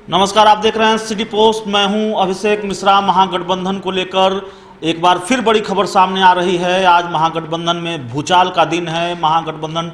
नमस्कार, आप देख रहे हैं सिटी पोस्ट। मैं हूं अभिषेक मिश्रा। महागठबंधन को लेकर एक बार फिर बड़ी खबर सामने आ रही है। आज महागठबंधन में भूचाल का दिन है। महागठबंधन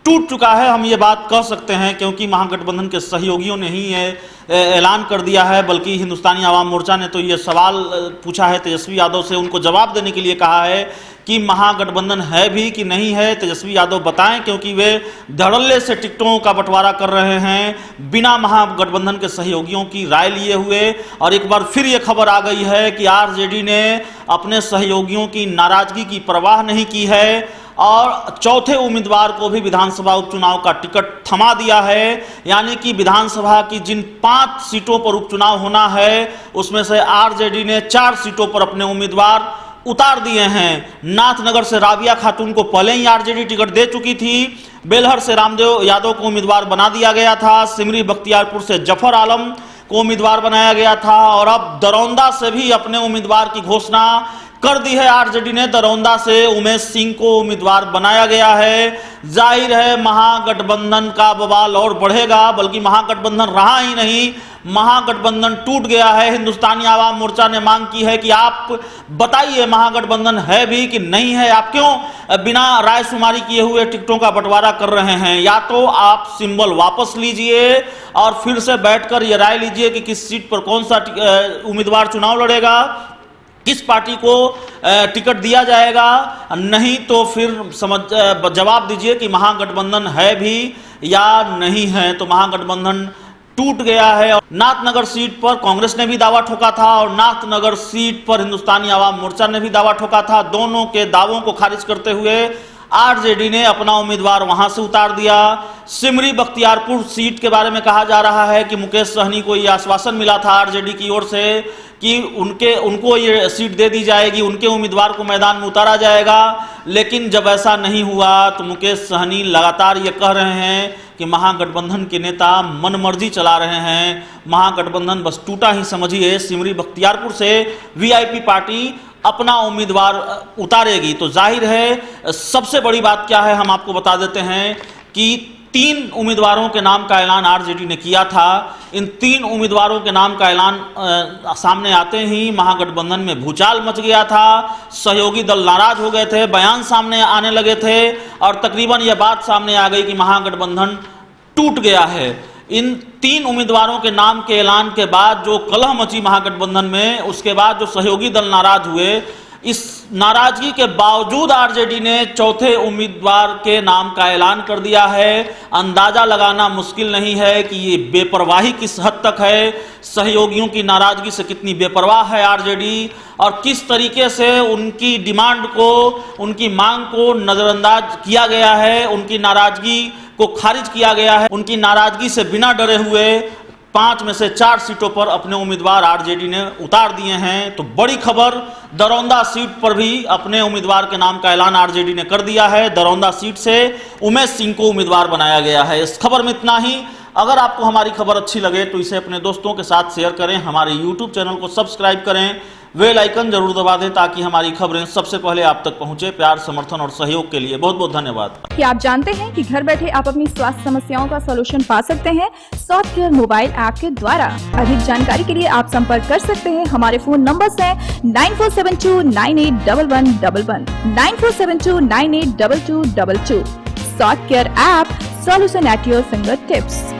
टूट चुका है, हम ये बात कह सकते हैं, क्योंकि महागठबंधन के सहयोगियों ने ही ये ऐलान कर दिया है। बल्कि हिंदुस्तानी आवाम मोर्चा ने तो ये सवाल पूछा है तेजस्वी यादव से, उनको जवाब देने के लिए कहा है कि महागठबंधन है भी कि नहीं है। तेजस्वी यादव बताएं, क्योंकि वे धड़ल्ले से टिकटों का बंटवारा कर रहे हैं बिना महागठबंधन के सहयोगियों की राय लिए हुए। और एक बार फिर ये खबर आ गई है कि आरजेडी ने अपने सहयोगियों की नाराजगी की परवाह नहीं की है और चौथे उम्मीदवार को भी विधानसभा उपचुनाव का टिकट थमा दिया है। यानी कि विधानसभा की जिन 5 सीटों पर उपचुनाव होना है उसमें से आरजेडी ने 4 सीटों पर अपने उम्मीदवार उतार दिए हैं। नाथनगर से राबिया खातून को पहले ही आरजेडी टिकट दे चुकी थी। बेलहर से रामदेव यादव को उम्मीदवार बना दिया गया था। सिमरी बख्तियारपुर से जफर आलम को उम्मीदवार बनाया गया था और अब दरौंदा से भी अपने उम्मीदवार की घोषणा कर दी है आरजेडी ने। दरौंदा से उमेश सिंह को उम्मीदवार बनाया गया है। जाहिर है महागठबंधन का बवाल और बढ़ेगा, बल्कि महागठबंधन रहा ही नहीं, महागठबंधन टूट गया है। हिंदुस्तानी आवाम मोर्चा ने मांग की है कि आप बताइए महागठबंधन है भी कि नहीं है। आप क्यों बिना रायशुमारी किए हुए टिकटों का बंटवारा कर रहे हैं? या तो आप सिंबल वापस लीजिए और फिर से बैठकर यह राय लीजिए कि किस सीट पर कौन सा उम्मीदवार चुनाव लड़ेगा, किस पार्टी को टिकट दिया जाएगा। नहीं तो फिर जवाब दीजिए कि महागठबंधन है भी या नहीं है। तो महागठबंधन टूट गया है। नाथनगर सीट पर कांग्रेस ने भी दावा ठोका था और नाथनगर सीट पर हिंदुस्तानी आवाम मोर्चा ने भी दावा ठोका था। दोनों के दावों को खारिज करते हुए आरजेडी ने अपना उम्मीदवार वहां से उतार दिया। सिमरी बख्तियारपुर सीट के बारे में कहा जा रहा है कि मुकेश सहनी को यह आश्वासन मिला था आरजेडी की ओर से कि उनको ये सीट दे दी जाएगी, उनके उम्मीदवार को मैदान में उतारा जाएगा। लेकिन जब ऐसा नहीं हुआ तो मुकेश सहनी लगातार ये कह रहे हैं कि महागठबंधन के नेता मनमर्जी चला रहे हैं। महागठबंधन बस टूटा ही समझिए। सिमरी बख्तियारपुर से वीआईपी पार्टी अपना उम्मीदवार उतारेगी। तो जाहिर है सबसे बड़ी बात क्या है, हम आपको बता देते हैं कि 3 उम्मीदवारों के नाम का ऐलान आरजेडी ने किया था। इन 3 उम्मीदवारों के नाम का ऐलान सामने आते ही महागठबंधन में भूचाल मच गया था। सहयोगी दल नाराज हो गए थे, बयान सामने आने लगे थे और तकरीबन यह बात सामने आ गई कि महागठबंधन टूट गया है। इन 3 उम्मीदवारों के नाम के ऐलान के बाद जो कलह मची महागठबंधन में, उसके बाद जो सहयोगी दल नाराज हुए, इस नाराजगी के बावजूद आरजेडी ने चौथे उम्मीदवार के नाम का ऐलान कर दिया है। अंदाजा लगाना मुश्किल नहीं है कि ये बेपरवाही किस हद तक है, सहयोगियों की नाराजगी से कितनी बेपरवाह है आरजेडी और किस तरीके से उनकी डिमांड को, उनकी मांग को नजरअंदाज किया गया है, उनकी नाराजगी को खारिज किया गया है। उनकी नाराजगी से बिना डरे हुए 5 में से 4 सीटों पर अपने उम्मीदवार आरजेडी ने उतार दिए हैं। तो बड़ी खबर, दरौंदा सीट पर भी अपने उम्मीदवार के नाम का ऐलान आरजेडी ने कर दिया है। दरौंदा सीट से उमेश सिंह को उम्मीदवार बनाया गया है। इस खबर में इतना ही। अगर आपको हमारी खबर अच्छी लगे तो इसे अपने दोस्तों के साथ शेयर करें, हमारे यूट्यूब चैनल को सब्सक्राइब करें, बेल आइकन जरूर दबा दें ताकि हमारी खबरें सबसे पहले आप तक पहुंचे। प्यार, समर्थन और सहयोग के लिए बहुत बहुत धन्यवाद। क्या आप जानते हैं कि घर बैठे आप अपनी स्वास्थ्य समस्याओं का सॉल्यूशन पा सकते हैं सॉफ्ट केयर मोबाइल ऐप के द्वारा? अधिक जानकारी के लिए आप संपर्क कर सकते हैं। हमारे फोन नंबर्स हैं 9472981111, 9472982222। Soft care app, solution at your finger tips.